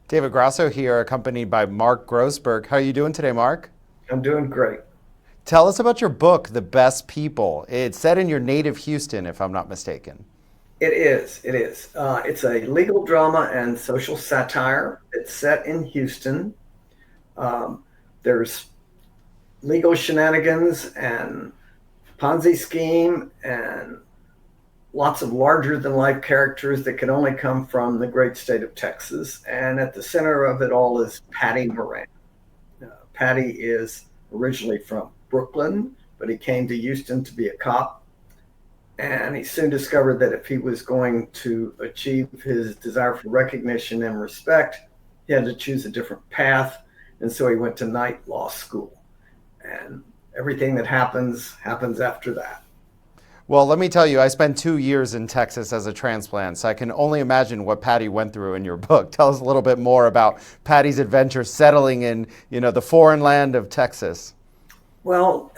David Grasso here, accompanied by Mark Grossburg. How are you doing today, Mark? I'm doing great. Tell us about your book, The Best People. It's set in your native Houston, if I'm not mistaken. It is. It is. It's a legal drama and social satire. It's set in Houston. Um, there's legal shenanigans and Ponzi scheme and lots of larger than life characters that can only come from the great state of Texas. And at the center of it all is Patti Moran. Patti is originally from Brooklyn, but he came to Houston to be a cop. And he soon discovered that if he was going to achieve his desire for recognition and respect, he had to choose a different path. And so he went to night law school. And everything that happens after that. Well, let me tell you, I spent 2 years in Texas as a transplant, so I can only imagine what Patty went through in your book. Tell us a little bit more about Patty's adventure settling in, the foreign land of Texas. Well,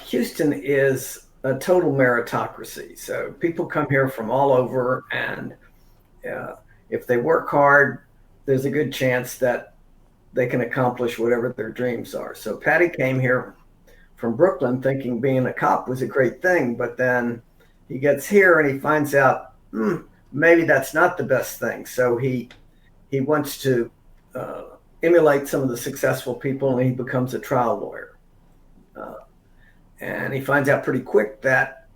Houston is a total meritocracy. So people come here from all over, and if they work hard, there's a good chance that they can accomplish whatever their dreams are. So Patty came here from Brooklyn thinking being a cop was a great thing, but then he gets here and he finds out maybe that's not the best thing. So he wants to uh, emulate some of the successful people, and he becomes a trial lawyer. Uh, and he finds out pretty quick that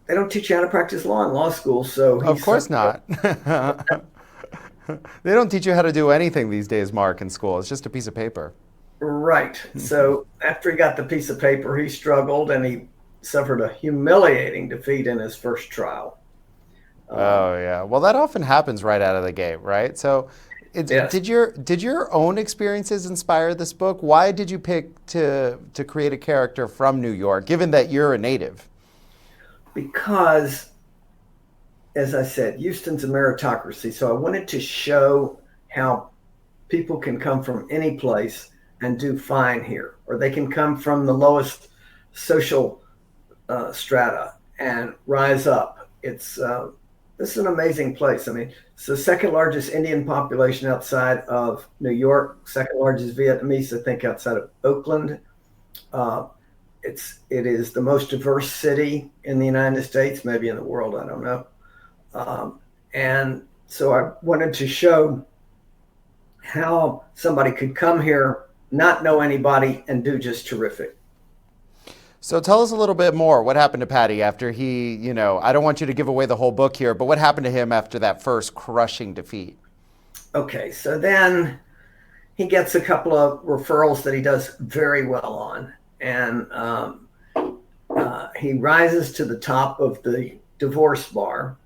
they don't teach you how to practice law in law school. So Of he's course not. They don't teach you how to do anything these days, Mark, in school. It's just a piece of paper. right. So after he got the piece of paper, he struggled and he suffered a humiliating defeat in his first trial. Um, Oh yeah. Well, that often happens right out of the gate, right? So, yes, did your own experiences inspire this book? Why did you pick to create a character from New York, given that you're a native? because as I said, Houston's a meritocracy. So I wanted to show how people can come from any place and do fine here, or they can come from the lowest social strata and rise up. This is an amazing place. I mean, it's the second largest Indian population outside of New York, second largest Vietnamese, I think, outside of Oakland. Uh, it is the most diverse city in the United States, maybe in the world. I don't know. And so I wanted to show how somebody could come here, not know anybody, and do just terrific. So tell us a little bit more. What happened to Patty after I don't want you to give away the whole book here, but what happened to him after that first crushing defeat? Okay, so then he gets a couple of referrals that he does very well on, and he rises to the top of the divorce bar.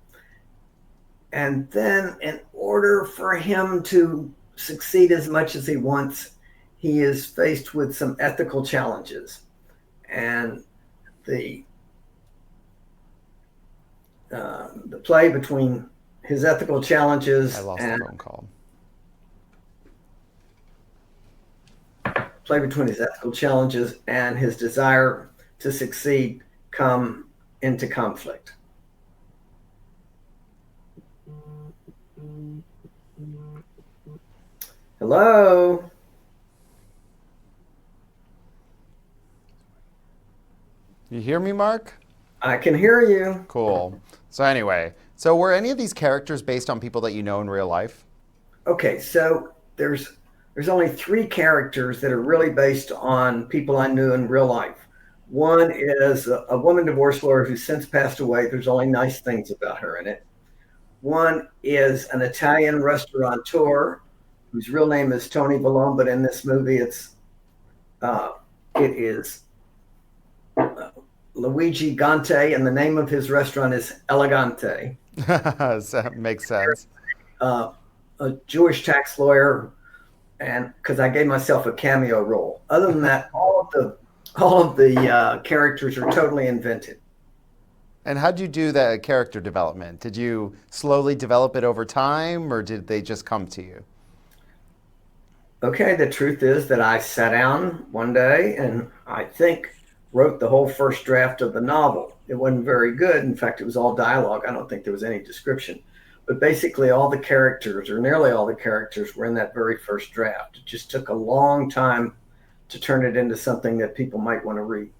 And then, in order for him to succeed as much as he wants, he is faced with some ethical challenges. And the the play between his ethical I challenges lost the and phone call. play between his ethical challenges and his desire to succeed come into conflict. Hello, You hear me, Mark? I can hear you. Cool. So anyway, so were any of these characters based on people that you know in real life? Okay, so there's only three characters that are really based on people I knew in real life. One is a woman divorce lawyer who's since passed away. There's only nice things about her in it. One is an Italian restaurateur whose real name is Tony Valone, but in this movie uh, it is uh, Luigi Gante, and the name of his restaurant is Elegante. That makes sense. Uh, a Jewish tax lawyer, and because I gave myself a cameo role. Other than that, all of the characters are totally invented. And how'd you do that character development? Did you slowly develop it over time, or did they just come to you? Okay, the truth is that I sat down one day and I think wrote the whole first draft of the novel. It wasn't very good. In fact, it was all dialogue. I don't think there was any description. but basically all the characters, or nearly all the characters, were in that very first draft. It just took a long time to turn it into something that people might want to read.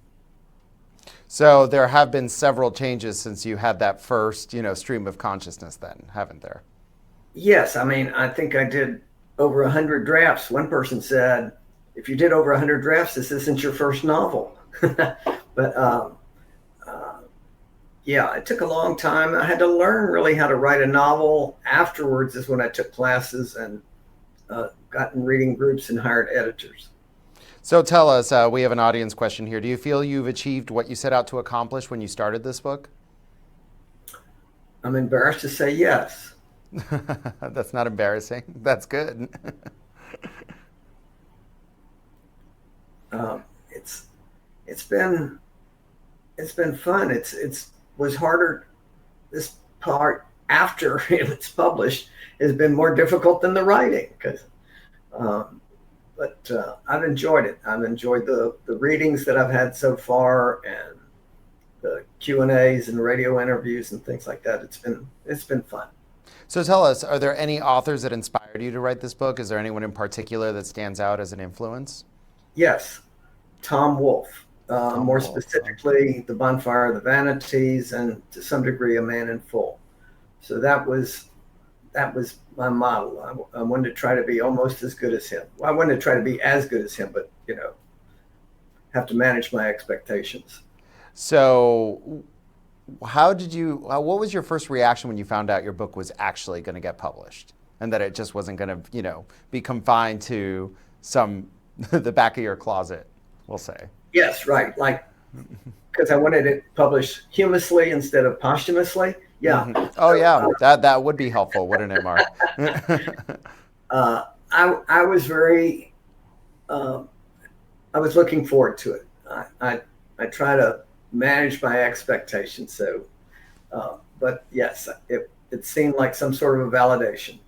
So there have been several changes since you had that first, stream of consciousness then, haven't there? Yes, I mean, I think I did over 100 drafts. One person said, if you did over 100 drafts, this isn't your first novel. But yeah, it took a long time. I had to learn really how to write a novel. Afterwards is when I took classes and got in reading groups and hired editors. So tell us, we have an audience question here. Do you feel you've achieved what you set out to accomplish when you started this book? I'm embarrassed to say yes. That's not embarrassing. That's good. Um, it's it's been fun. It's was harder. This part after it's published has been more difficult than the writing because. But I've enjoyed it. I've enjoyed the readings that I've had so far, and the Q&As and radio interviews and things like that. It's been fun. So tell us, are there any authors that inspired you to write this book? Is there anyone in particular that stands out as an influence? Yes, Tom Wolfe. Tom More Wolfe. specifically, The Bonfire of the Vanities, and to some degree, A Man in Full. So that was my model. I wanted to try to be almost as good as him. Well, I wanted to try to be as good as him, but have to manage my expectations. So what was your first reaction when you found out your book was actually going to get published and that it just wasn't going to, be confined to the back of your closet, we'll say? Yes, right. Like, because I wanted it published humously instead of posthumously. Yeah. Mm-hmm. Oh, yeah. That would be helpful, wouldn't it, Mark? I was very, I was looking forward to it. I try to manage my expectations. So, but yes, it seemed like some sort of a validation.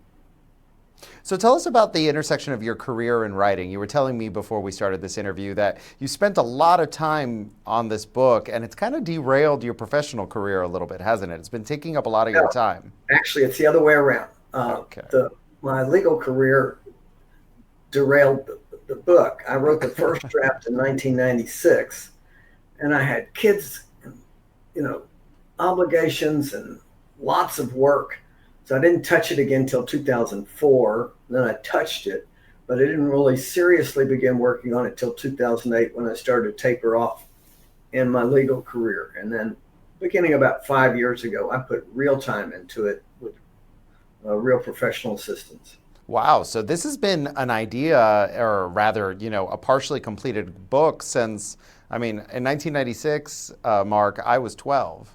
So tell us about the intersection of your career and writing. You were telling me before we started this interview that you spent a lot of time on this book, and it's kind of derailed your professional career a little bit, hasn't it? It's been taking up a lot of your time. Actually, it's the other way around. Okay. My legal career derailed the book. I wrote the first draft in 1996, and I had kids, and, obligations and lots of work. So I didn't touch it again until 2004. Then I touched it, but I didn't really seriously begin working on it till 2008 when I started to taper off in my legal career. And then beginning about 5 years ago, I put real time into it with real professional assistance. Wow. So this has been an idea, or rather, a partially completed book since, in 1996, Mark, I was 12.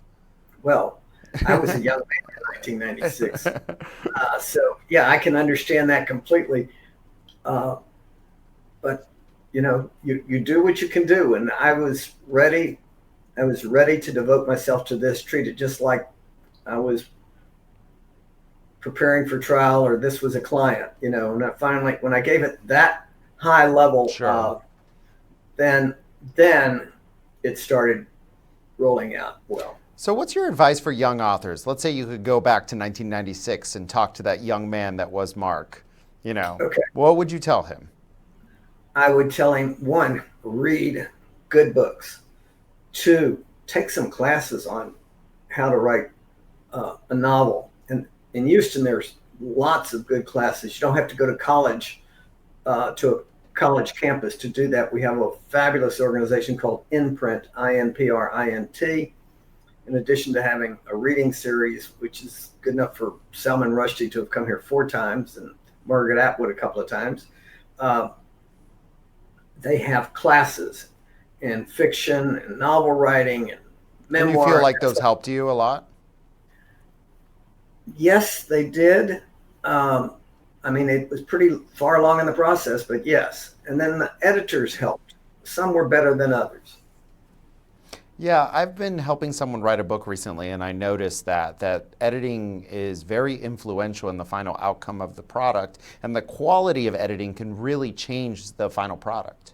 Well, I was a young man in 1996. So, yeah, I can understand that completely. But, you do what you can do. And I was ready. I was ready to devote myself to this, treat it just like I was preparing for trial or this was a client, and I finally, when I gave it that high level, Sure. then it started rolling out well. So what's your advice for young authors? Let's say you could go back to 1996 and talk to that young man that was Mark. Okay. What would you tell him? I would tell him, one, read good books. Two, take some classes on how to write a novel. And in Houston, there's lots of good classes. You don't have to go to college, to a college campus to do that. We have a fabulous organization called Imprint, INPRINT. In addition to having a reading series, which is good enough for Salman Rushdie to have come here 4 times and Margaret Atwood a couple of times, they have classes in fiction and novel writing and memoir. Do you feel like those helped you a lot? Yes, they did. It was pretty far along in the process, but yes. And then the editors helped. Some were better than others. Yeah, I've been helping someone write a book recently, and I noticed that editing is very influential in the final outcome of the product, and the quality of editing can really change the final product.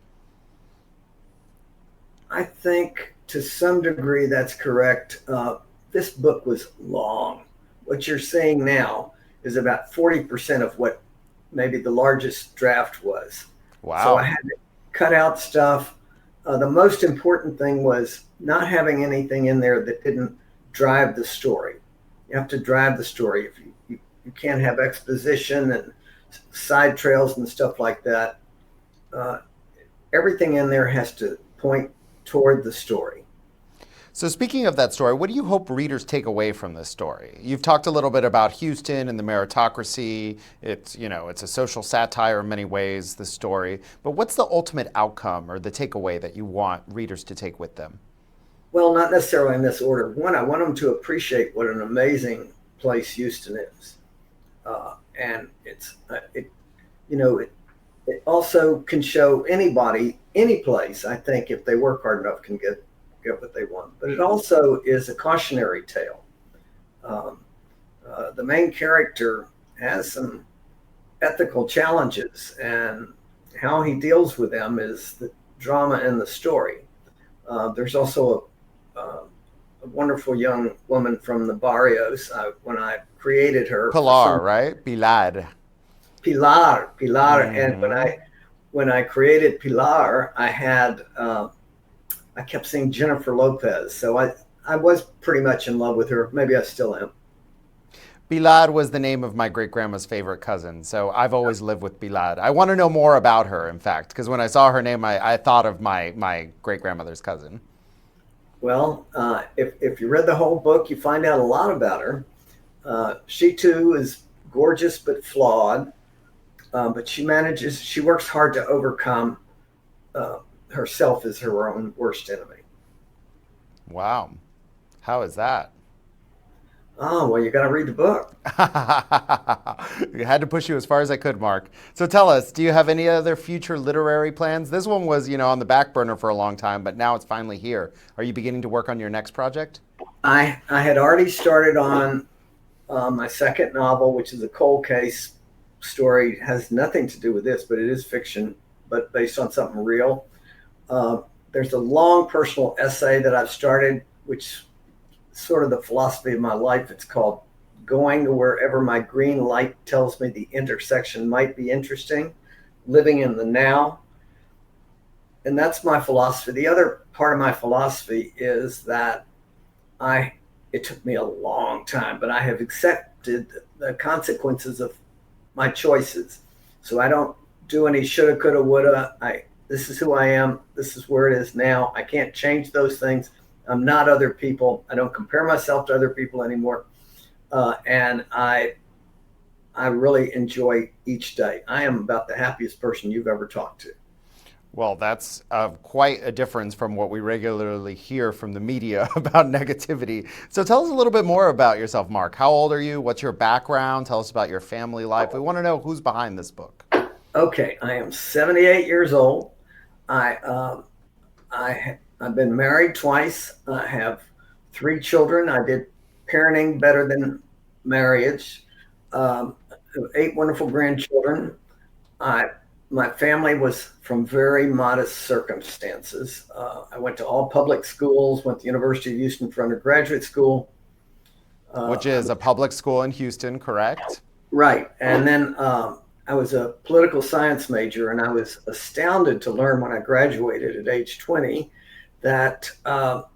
I think to some degree that's correct. This book was long. what you're seeing now is about 40% of what maybe the largest draft was. So I Wow. had to cut out stuff. The most important thing was not having anything in there that didn't drive the story. You have to drive the story. If you can't have exposition and side trails and stuff like that. Uh, Everything in there has to point toward the story. So speaking of that story, what do you hope readers take away from this story? You've talked a little bit about Houston and the meritocracy. It's, it's a social satire in many ways, the story. But what's the ultimate outcome or the takeaway that you want readers to take with them? Well, not necessarily in this order. One, I want them to appreciate what an amazing place Houston is, and it also can show anybody, any place. I think if they work hard enough, can get what they want. But it also is a cautionary tale. Um, the main character has some ethical challenges, and how he deals with them is the drama in the story. There's also a wonderful young woman from the barrios. When I created her for Pilar, some right? Bilad. Pilar, and Hmm. when I created Pilar, I kept saying Jennifer Lopez, so I was pretty much in love with her. Maybe I still am. Bilad was the name of my great grandma's favorite cousin, so I've always lived with Bilad. I want to know more about her, in fact, because when I saw her name, I thought of my great grandmother's cousin. Well, if you read the whole book, you find out a lot about her. She too is gorgeous but flawed, but she works hard to overcome uh, herself as her own worst enemy. Wow. How is that? Oh, well, you got to read the book. I had to push you as far as I could, Mark. So tell us, do you have any other future literary plans? This one was, on the back burner for a long time, but now it's finally here. Are you beginning to work on your next project? I had already started on my second novel, which is a cold case story. It has nothing to do with this, but it is fiction, but based on something real. There's a long personal essay that I've started, which is sort of the philosophy of my life. It's called Going to Wherever My Green Light Tells Me the Intersection Might Be Interesting, Living in the Now. And that's my philosophy. The other part of my philosophy is that I it took me a long time, but I have accepted the consequences of my choices. So I don't do any shoulda, coulda, woulda. I This is who I am. This is where it is now. I can't change those things. I'm not other people. I don't compare myself to other people anymore. And I really enjoy each day. I am about the happiest person you've ever talked to. Well, that's quite a difference from what we regularly hear from the media about negativity. So tell us a little bit more about yourself, Mark. How old are you? What's your background? Tell us about your family life. We want to know who's behind this book. Okay, I am 78 years old. I I've been married twice. I have three children. I did parenting better than marriage. Eight wonderful grandchildren. I My family was from very modest circumstances. I went to all public schools. Went to the University of Houston for undergraduate school. Which I is a public school in Houston, correct? Right. And then I was a political science major, and I was astounded to learn when I graduated at age 20 that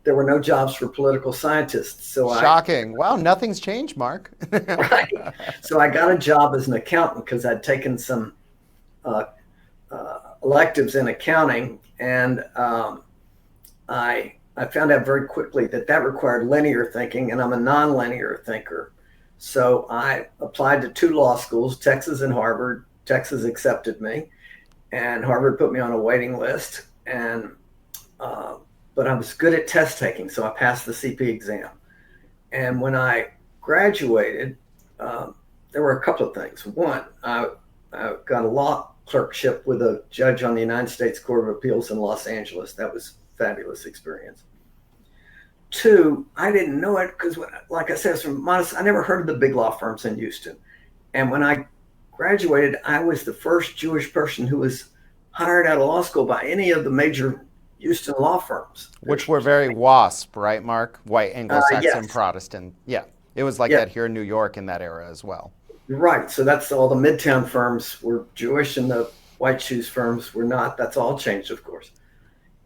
there were no jobs for political scientists. Shocking. Wow, nothing's changed, Mark. Right. So I got a job as an accountant because I'd taken some uh, electives in accounting, and I found out very quickly that that required linear thinking, and I'm a nonlinear thinker. So I applied to two law schools, Texas and Harvard. Texas accepted me, and Harvard put me on a waiting list. And but I was good at test taking, so I passed the CP exam. And when I graduated, there were a couple of things. One, I got a law clerkship with a judge on the United States Court of Appeals in Los Angeles. That was a fabulous experience. Two, I didn't know it because, like I said, it's from modest. I never heard of the big law firms in Houston. And when I graduated, I was the first Jewish person who was hired out of law school by any of the major Houston law firms. Which were very WASP, right, Mark? White Anglo-Saxon Yes, Protestant. Yeah. It was like Yeah, that here in New York in that era as well. you're right. So that's all the Midtown firms were Jewish and the white shoes firms were not. That's all changed, of course.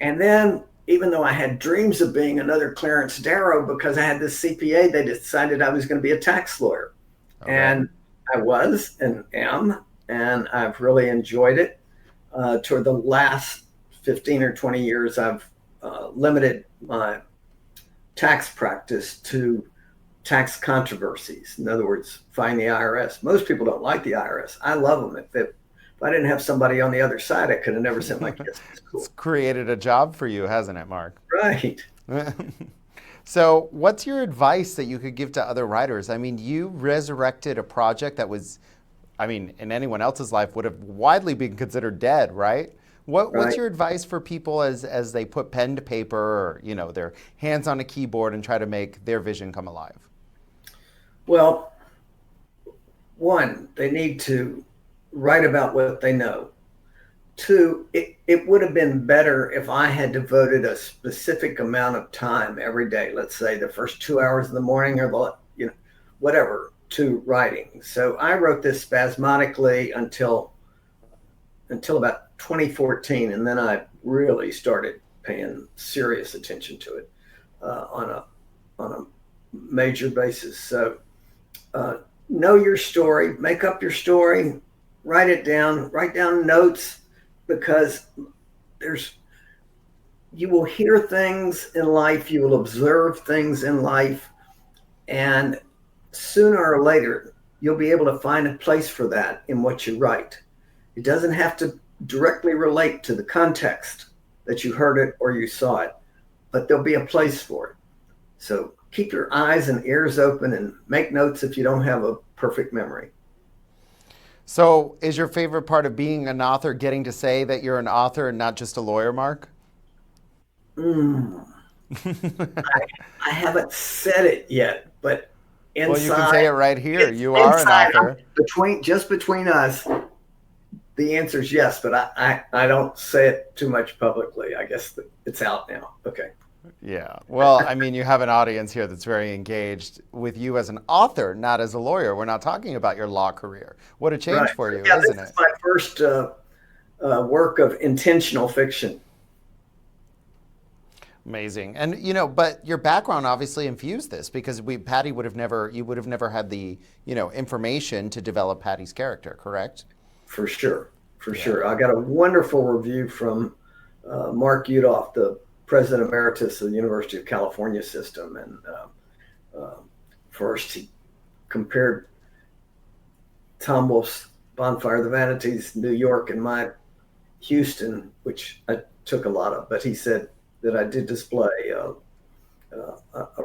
And then, even though I had dreams of being another Clarence Darrow because I had this CPA, they decided I was going to be a tax lawyer. Okay. And I was and am, and I've really enjoyed it. Toward the last 15 or 20 years, I've limited my tax practice to tax controversies. In other words, find the IRS. Most people don't like the IRS. I love them. If I didn't have somebody on the other side, I could have never sent my kids to It's school. created a job for you, hasn't it, Mark? Right. So, what's your advice that you could give to other writers? I mean, you resurrected a project that was, I mean, in anyone else's life would have widely been considered dead, right? What's Right. your advice for people as they put pen to paper or, their hands on a keyboard and try to make their vision come alive? Well, one, they need to write about what they know. Two, it would have been better if I had devoted a specific amount of time every day, let's say the first 2 hours in the morning or whatever, to writing. So I wrote this spasmodically until about 2014, and then I really started paying serious attention to it on a major basis. So know your story, make up your story, write down notes, because there's you will hear things in life, you will observe things in life, and sooner or later you'll be able to find a place for that in what you write. It doesn't have to directly relate to the context that you heard it or you saw it, but there'll be a place for it. So keep your eyes and ears open and make notes if you don't have a perfect memory. So, is your favorite part of being an author getting to say that you're an author and not just a lawyer, Mark? Mm, I haven't said it yet, but Well, you can say inside, it right here. it's You are an inside, author. between us, the answer is yes, but I don't say it too much publicly. I guess it's out now. Okay. Yeah. Well, I mean, you have an audience here that's very engaged with you as an author, not as a lawyer. We're not talking about your law career. What a change Right. for So, you, yeah, isn't this is it? my first work of intentional fiction. Amazing. And but your background obviously infused this because Patty would have never you would have never had the, information to develop Patty's character, correct? For sure. For Yeah. sure. I got a wonderful review from Mark Udoff, the president emeritus of the University of California system. And first, he compared Tom Wolfe's Bonfire of the Vanities, New York, and my Houston, which I took a lot of. But he said that I did display a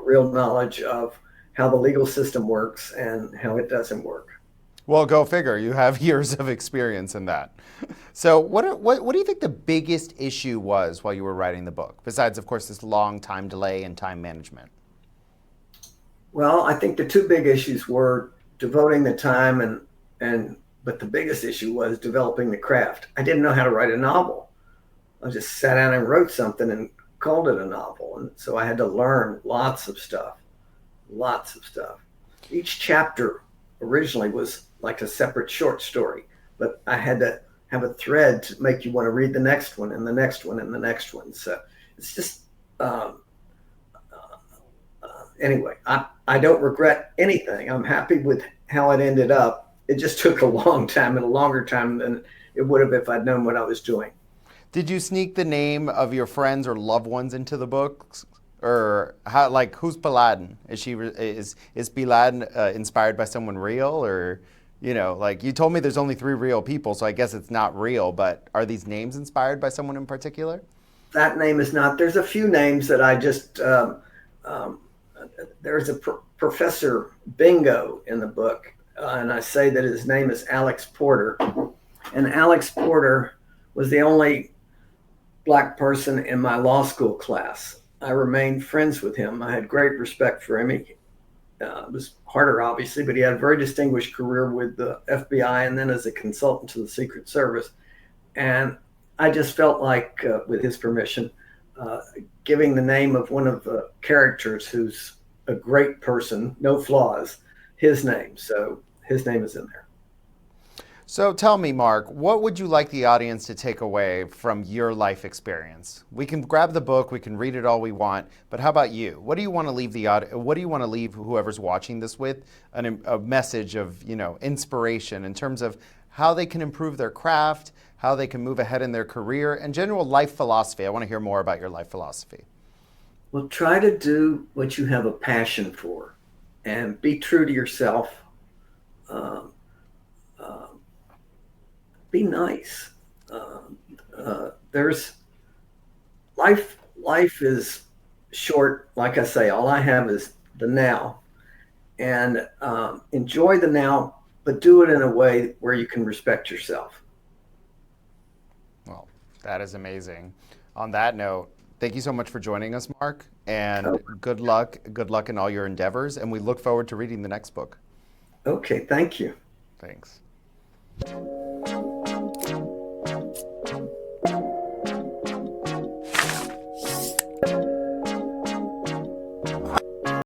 real knowledge of how the legal system works and how it doesn't work. Well, go figure. You have years of experience in that. So, what do you think the biggest issue was while you were writing the book, besides, of course, this long time delay and time management? Well, I think the two big issues were devoting the time and but the biggest issue was developing the craft. I didn't know how to write a novel. I just sat down and wrote something and called it a novel. And so I had to learn lots of stuff, lots of stuff. Each chapter originally was like a separate short story, but I had to have a thread to make you want to read the next one and the next one and the next one. So it's just, um, anyway, I don't regret anything. I'm happy with how it ended up. It just took a long time and a longer time than it would have if I'd known what I was doing. Did you sneak the name of your friends or loved ones into the books, or how? Like, who's Balad? Is Balad inspired by someone real, or like you told me, there's only three real people, so I guess it's not real. But are these names inspired by someone in particular? That name is not. There's a few names that I just. Um, there's a Professor Bingo in the book, and I say that his name is Alex Porter, and Alex Porter was the only black person in my law school class. I remained friends with him. I had great respect for him. It was harder, obviously, but he had a very distinguished career with the FBI and then as a consultant to the Secret Service. And I just felt like, with his permission, uh, giving the name of one of the characters whose a great person, no flaws, his name. So his name is in there. So tell me, Mark, what would you like the audience to take away from your life experience? We can grab the book, we can read it all we want, but how about you? What do you want to leave what do you want to leave whoever's watching this with? A message of, inspiration in terms of how they can improve their craft, how they can move ahead in their career, and general life philosophy. I want to hear more about your life philosophy. Well, try to do what you have a passion for and be true to yourself. Um, be nice. There's life. Life is short. Like I say, all I have is the now, and enjoy the now, but do it in a way where you can respect yourself. Well, that is amazing. On that note, thank you so much for joining us, Mark, and Oh, good luck. Good luck in all your endeavors, and we look forward to reading the next book. okay. Thank you. Thanks.